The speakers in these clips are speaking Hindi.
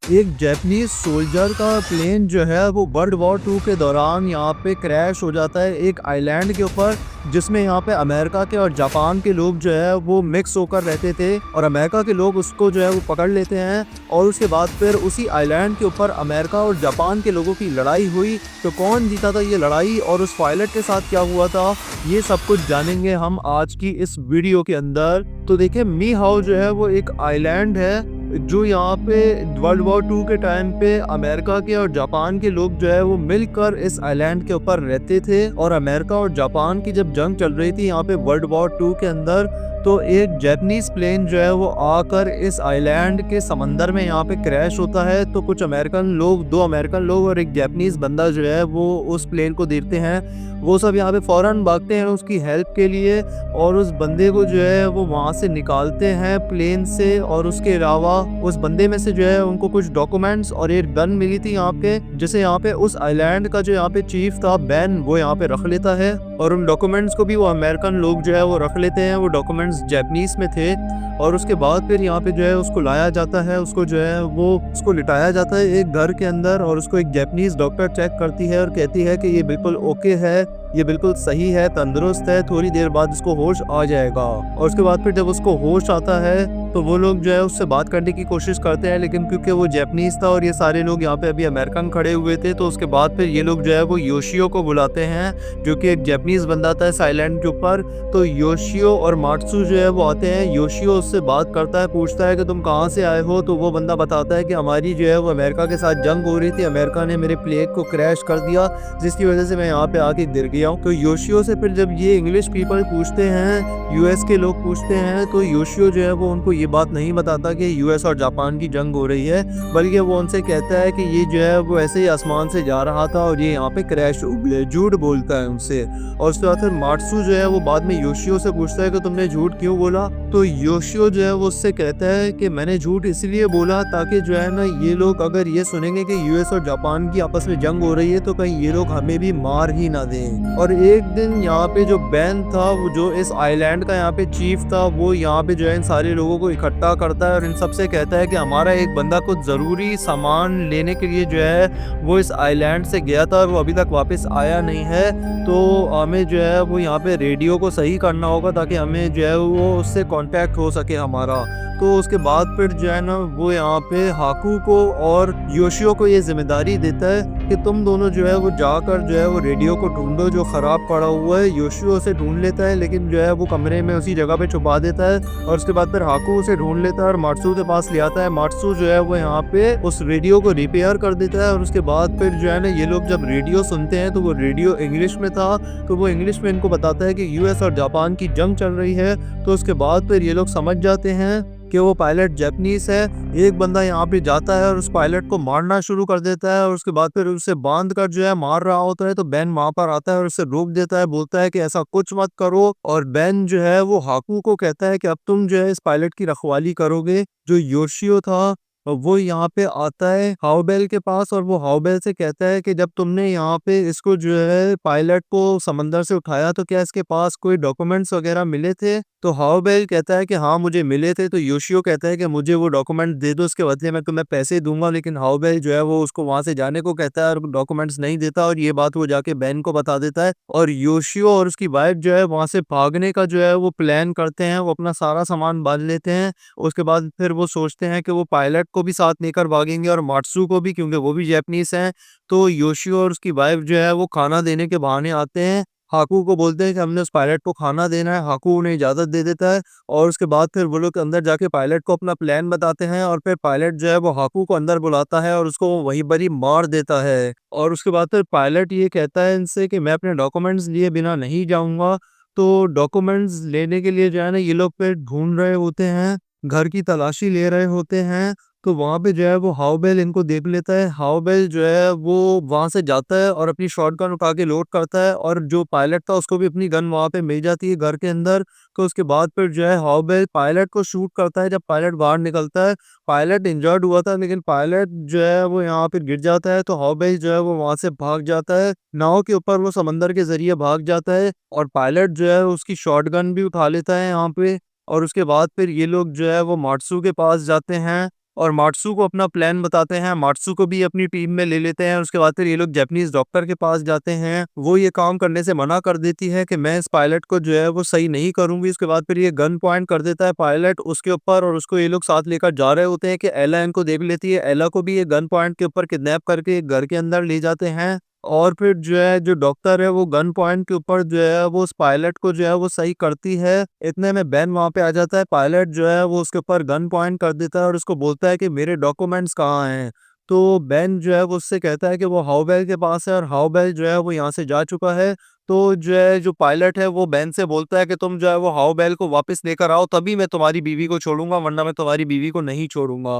एक जैपनीज सोल्जर का प्लेन जो है वो वर्ल्ड वॉर 2 के दौरान यहाँ पे क्रैश हो जाता है एक आइलैंड के ऊपर, जिसमें यहाँ पे अमेरिका के और जापान के लोग जो है वो मिक्स होकर रहते थे और अमेरिका के लोग उसको जो है वो पकड़ लेते हैं। और उसके बाद फिर उसी आइलैंड के ऊपर अमेरिका और जापान के लोगों की लड़ाई हुई। तो कौन जीता था ये लड़ाई और उस पायलट के साथ क्या हुआ था, ये सब कुछ जानेंगे हम आज की इस वीडियो के अंदर। तो देखिए, मी हाउ जो है वो एक आइलैंड है जो यहाँ पे वर्ल्ड वॉर 2 के टाइम पे अमेरिका के और जापान के लोग जो है वो मिलकर इस आइलैंड के ऊपर रहते थे। और अमेरिका और जापान की जब जंग चल रही थी यहाँ पे वर्ल्ड वॉर 2 के अंदर, तो एक जैपनीज प्लेन जो है वो आकर इस आइलैंड के समंदर में यहाँ पे क्रैश होता है। तो कुछ अमेरिकन लोग, 2 अमेरिकन लोग और एक जैपनीज बंदा जो है वो उस प्लेन को देखते हैं। वो सब यहाँ पे फौरन भागते हैं उसकी हेल्प के लिए और उस बंदे को जो है वो वहाँ से निकालते हैं प्लेन से। और उसके अलावा उस बंदे में से जो है उनको कुछ डॉक्यूमेंट्स और एक गन मिली थी यहाँ पे, जिसे यहाँ पे उस आइलैंड का जो यहाँ पे चीफ था बैन, वो यहाँ पे रख लेता है। और उन डॉक्यूमेंट्स को भी वो अमेरिकन लोग जो है वो रख लेते हैं। वो डॉक्यूमेंट्स जैपनीज में थे। और उसके बाद फिर यहाँ पे जो है उसको लाया जाता है, उसको जो है वो उसको लिटाया जाता है एक घर के अंदर। और उसको एक जैपनीज डॉक्टर चेक करती है और कहती है कि ये बिल्कुल ओके है, ये बिल्कुल सही है, तंदुरुस्त है, थोड़ी देर बाद इसको होश आ जाएगा। और उसके बाद फिर जब उसको होश आता है तो वो लोग जो है उससे बात करने की कोशिश करते हैं, लेकिन क्योंकि वो जैपनीज था और ये सारे लोग यहाँ पे अभी अमेरिकन खड़े हुए थे, तो उसके बाद फिर ये लोग जो है वो योशियो को बुलाते हैं, जो कि एक जैपनीज बंदा था इस आइलैंड के ऊपर। तो योशियो और मात्सु जो है वो आते हैं। योशियो उससे बात करता है, पूछता है कि तुम कहाँ से आए हो। तो वो बंदा बताता है कि हमारी जो है वो अमेरिका के साथ जंग हो रही थी, अमेरिका ने मेरे प्लेन को क्रैश कर दिया, जिसकी वजह से मैं यहाँ पे आके गिर गया हूँ। तो योशियो से फिर जब ये इंग्लिश पीपल पूछते हैं, यूएस के लोग पूछते हैं, तो योशियो जो है वो उनको ये बात नहीं बताता कि यूएस और जापान की जंग हो रही है, बल्कि वो उनसे कहता है कि ये जो है वो ऐसे ही आसमान से जा रहा था और ये यहाँ पे क्रैश हो गया। झूठ बोलता है उनसे। और उसके बाद फिर मात्सु जो है वो बाद में योशियो से पूछता है कि तुमने झूठ क्यों बोला। तो योशियो जो है वो उससे कहता है कि मैंने झूठ इसलिए बोला ताकि जो है ना ये लोग अगर ये सुनेंगे कि यूएस और जापान की आपस में जंग हो रही है तो कहीं ये लोग हमें भी मार ही ना दें। और एक दिन यहाँ पे जो बैन था, वो जो इस आइलैंड का यहाँ पे चीफ था, वो यहाँ पे जो है इन सारे लोगों को इकट्ठा करता है और इन सबसे कहता है कि हमारा एक बंदा कुछ ज़रूरी सामान लेने के लिए जो है वो इस आइलैंड से गया था और वो अभी तक वापस आया नहीं है। तो हमें जो है वो यहाँ पे रेडियो को सही करना होगा ताकि हमें जो है वो उससे कांटेक्ट हो सके हमारा। तो उसके बाद फिर जो है ना वो यहाँ पे हाकू को और योशियो को ये जिम्मेदारी देता है कि तुम दोनों जो है वो जाकर जो है वो रेडियो को ढूंढो जो ख़राब पड़ा हुआ है। योशियो उसे ढूंढ लेता है, लेकिन जो है वो कमरे में उसी जगह पे छुपा देता है। और उसके बाद फिर हाकू उसे ढूंढ लेता है और मात्सु के पास ले आता है। मात्सु जो है वो यहाँ पे उस रेडियो को रिपेयर कर देता है। और उसके बाद फिर जो है ना ये लोग जब रेडियो सुनते हैं तो वो रेडियो इंग्लिश में था, तो वो इंग्लिश में इनको बताता है कि यूएस और जापान की जंग चल रही है। तो उसके बाद फिर ये लोग समझ जाते हैं कि वो पायलट जैपनीज है। एक बंदा यहाँ पे जाता है और उस पायलट को मारना शुरू कर देता है और उसके बाद फिर उसे बांध कर जो है मार रहा होता है। तो बैन वहां पर आता है और उसे रोक देता है, बोलता है कि ऐसा कुछ मत करो। और बैन जो है वो हाकू को कहता है कि अब तुम जो है इस पायलट की रखवाली करोगे। जो योशियो था वो यहाँ पे आता है हाउबेल के पास और वो हाउबेल से कहता है कि जब तुमने यहाँ पे इसको जो है पायलट को समंदर से उठाया तो क्या इसके पास कोई डॉक्यूमेंट्स वगैरह मिले थे। तो हाउबेल कहता है कि हाँ मुझे मिले थे। तो योशियो कहता है कि मुझे वो डॉक्यूमेंट दे दो, उसके बदले मैं तुम्हें पैसे दूंगा। लेकिन हाउबेल जो है वो उसको वहां से जाने को कहता है और डॉक्यूमेंट्स नहीं देता। और ये बात वो जाके बैन को बता देता है और योशियो और उसकी वाइफ जो है वहां से भागने का जो है वो प्लान करते हैं। वो अपना सारा सामान बांध लेते हैं। उसके बाद फिर वो सोचते हैं कि वो पायलट को भी साथ लेकर भागेंगे और मात्सु को भी, क्योंकि वो भी जैपनीज हैं। तो योशियो और उसकी वाइफ जो है वो खाना देने के बहाने आते हैं। हाकू को बोलते हैं कि हमने उस पायलट को खाना देना है। हाकू उन्हें इजाज़त दे देता है और उसके बाद फिर वो लोग अंदर जाके पायलट को अपना प्लान बताते हैं। और फिर पायलट जो है वो हाकू को अंदर बुलाता है और उसको वहीं पर ही मार देता है। और उसके बाद फिर पायलट ये कहता है इनसे कि मैं अपने डॉक्यूमेंट्स लिए बिना नहीं जाऊँगा। तो डॉक्यूमेंट्स लेने के लिए जो है ना ये लोग फिर ढूंढ रहे होते हैं, घर की तलाशी ले रहे होते हैं। तो वहाँ पे जो है वो हाउबेल इनको देख लेता है। हाउबेल जो है वो वहाँ से जाता है और अपनी शॉटगन उठा के लोड करता है और जो पायलट था उसको भी अपनी गन वहाँ पे मिल जाती है घर के अंदर। तो उसके बाद फिर जो है हाउबेल पायलट को शूट करता है। जब पायलट बाहर निकलता है, पायलट इंजर्ड हुआ था लेकिन पायलट जो है वो यहाँ पे गिर जाता है। तो हाउबेल जो है वो वहाँ से भाग जाता है, नाव के ऊपर वो समंदर के जरिए भाग जाता है। और पायलट जो है उसकी शॉटगन भी उठा लेता है यहाँ पे। और उसके बाद फिर ये लोग जो है वो मात्सु के पास जाते हैं और मात्सु को अपना प्लान बताते हैं। मात्सु को भी अपनी टीम में ले लेते हैं। उसके बाद फिर ये लोग जापानीज़ डॉक्टर के पास जाते हैं। वो ये काम करने से मना कर देती है कि मैं इस पायलट को जो है वो सही नहीं करूँगी। उसके बाद फिर ये गन पॉइंट कर देता है पायलट उसके ऊपर और उसको ये लोग साथ लेकर जा रहे होते हैं कि एला इनको देख लेती है। एला को भी ये गन पॉइंट के ऊपर किडनैप करके घर के अंदर ले जाते हैं। और फिर जो है जो डॉक्टर है वो गन पॉइंट के ऊपर जो है वो उस पायलट को जो है वो सही करती है। इतने में बेन वहाँ पे आ जाता है। पायलट जो है वो उसके ऊपर गन पॉइंट कर देता है और उसको बोलता है कि मेरे डॉक्यूमेंट्स कहाँ हैं? तो बेन जो है वो उससे कहता है कि वो हाउबेल के पास है और हाउबेल जो है वो यहाँ से जा चुका है। तो जो है जो पायलट है वो बेन से बोलता है कि तुम जो है वो हाउबेल को वापस लेकर आओ तभी मैं तुम्हारी बीवी को छोड़ूँगा वरना मैं तुम्हारी बीवी को नहीं छोड़ूँगा।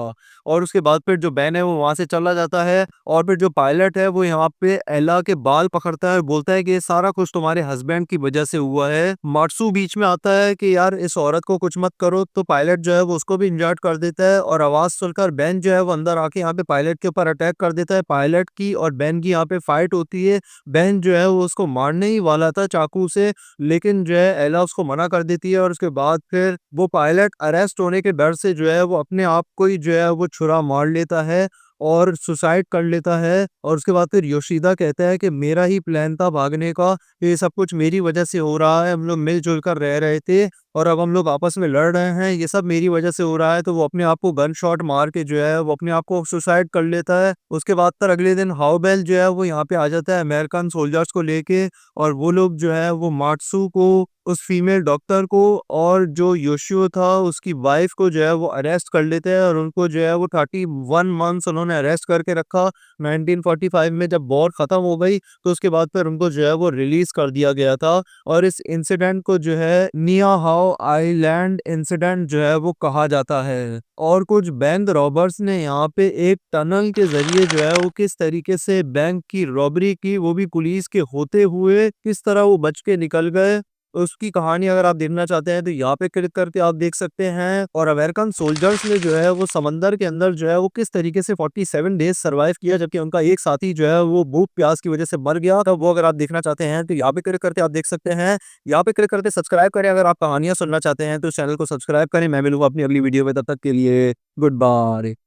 और उसके बाद फिर जो बेन है वो वहाँ से चला जाता है और फिर जो पायलट है वो यहाँ पे एला के बाल पकड़ता है और बोलता है कि ये सारा कुछ तुम्हारे हस्बैंड की वजह से हुआ है। मात्सु बीच में आता है कि यार इस औरत को कुछ मत करो तो पायलट जो है वो उसको भी इंजर्ड कर देता है और आवाज सुनकर बेन जो है वो अंदर आके यहाँ पे पायलट के ऊपर अटैक कर देता है। पायलट की और बेन की यहाँ पे फाइट होती है। बेन जो है वो उसको मारने ही वाला था चाकू से लेकिन जो है एला उसको मना कर देती है और उसके बाद फिर वो पायलट अरेस्ट होने के डर से जो है वो अपने आप को ही जो है वो छुरा मार लेता है और सुसाइड कर लेता है। और उसके बाद फिर योशिदा कहता है कि मेरा ही प्लान था भागने का, ये सब कुछ मेरी वजह से हो रहा है। हम लोग मिलजुल कर रह रहे थे और अब हम लोग आपस में लड़ रहे हैं, ये सब मेरी वजह से हो रहा है। तो वो अपने आप को गन शॉट मार के जो है वो अपने आप को सुसाइड कर लेता है। उसके बाद फिर अगले दिन हाउबेल जो है वो यहाँ पे आ जाता है अमेरिकन सोल्जर्स को लेके और वो लोग जो है वो मात्सु को, उस फीमेल डॉक्टर को और जो योशियो था उसकी वाइफ को जो है वो अरेस्ट कर लेते हैं और उनको जो है वो 31 मंथ्स उन्होंने अरेस्ट करके रखा। 1945 में जब वॉर खत्म हो गई तो उसके बाद फिर उनको जो है वो रिलीज कर दिया गया था। और इस इंसिडेंट को जो है नियाहाओ आइलैंड इंसिडेंट जो है वो कहा जाता है। और कुछ बैंक रॉबर्स ने यहाँ पे एक टनल के जरिए जो है वो किस तरीके से बैंक की रॉबरी की, वो भी पुलिस के होते हुए किस तरह वो बच के निकल गए, उसकी कहानी अगर आप देखना चाहते हैं तो यहाँ पे क्लिक करके आप देख सकते हैं। और अमेरिकन सोल्जर्स ने जो है वो समंदर के अंदर जो है वो किस तरीके से 47 डेज सरवाइव किया जबकि उनका एक साथी जो है वो भूख प्यास की वजह से मर गया। तो वो अगर आप देखना चाहते हैं तो यहाँ पे क्लिक करके आप देख सकते हैं। यहाँ पे क्लिक करके सब्सक्राइब करें। अगर आप कहानियां सुनना चाहते हैं तो चैनल को सब्सक्राइब करें। मैं मिलूंगा अपनी अगली वीडियो में, तब तक के लिए गुड बाय।